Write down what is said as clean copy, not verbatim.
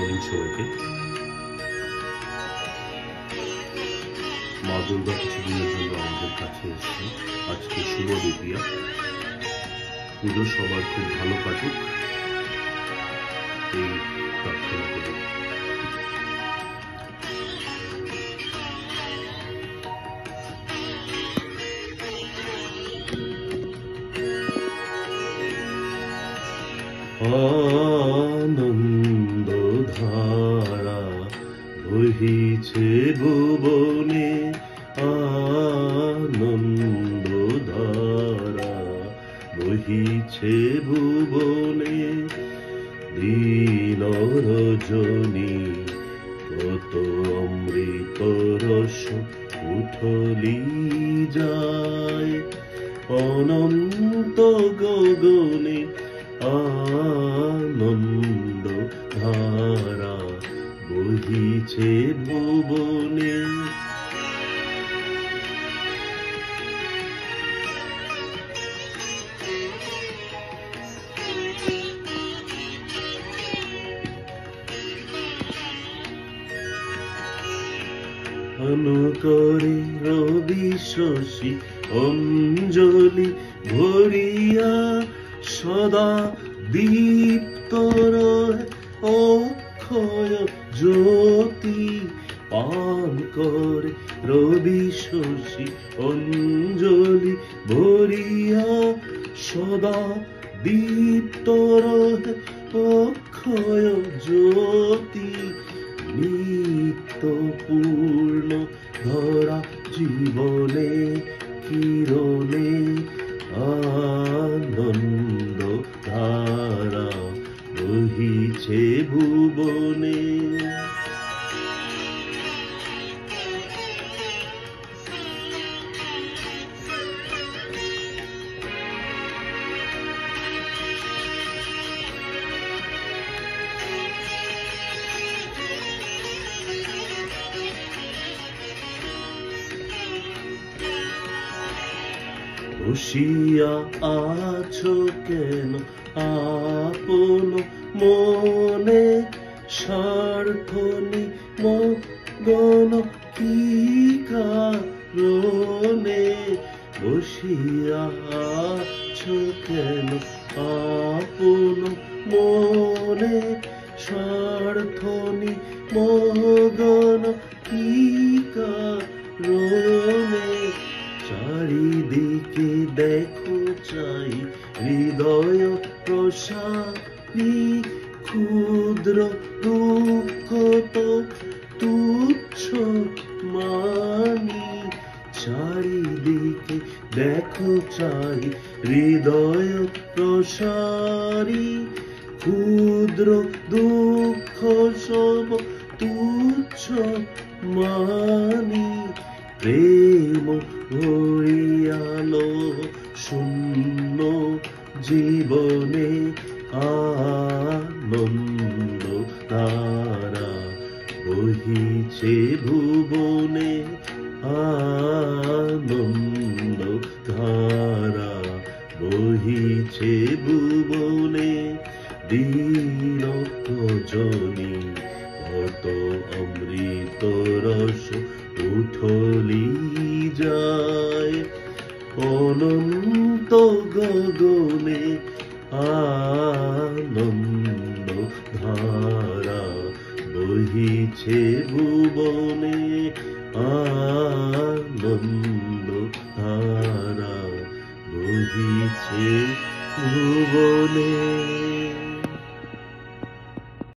Morning সবাইকে। মা দুর্গা কিছুদিনের জন্য আমাদের কাছে এসছে। আজকে শুভ দ্বিতীয়া, পুজো সবার খুব ভালো কাটুক এই প্রার্থনা করি। আনন্দ ধারা বহিছে ভুবনে, আনন্দ ধারা বহিছে ভুবনে, দিন রজনী কত অমৃত রস উঠলি যায়, অনন্ত গগনে আনন্দ ধারা বহিছে ভুবনে। অনুকরে রবি শশী অঞ্জলি ভরিয়া, সদা দীপ্ত রয় অক্ষয় জ্যোতি, পান করে রবি শশী অঞ্জলি ভরিয়া, সদা দীপ্ত রয় অক্ষয় জ্যোতি, নিত্য পূর্ণ ধরা জীবনে কিরণে, আনন্দ ধারা বহিছে ভুবনে। বসিয়া আছো কেন আপন মনে, স্বার্থনি মগন কি কারণে, বসিয়া আছো কেন আপন মনে, স্বার্থনি মগন কি কারণে, চারিদিকে দেখো চাই হৃদয় প্রসারী, ক্ষুদ্র দুঃখ তো তুচ্ছ মানি, চারিদিকে দেখো চাই হৃদয় প্রসারী, ক্ষুদ্র দুঃখ সব তুচ্ছ মানি, প্রেম হইয়ালো শূন্য জীবনে, আনন্দ ধারা বহিছে ভুবনে, আনন্দ ধারা বহিছে ভুবনে, দিন রজনী কত অমৃত রস উঠলি যায়, অনন্ত গগনে আনন্দ ধারা বহিছে ভুবনে, আনন্দ ধারা বহিছে ভুবনে।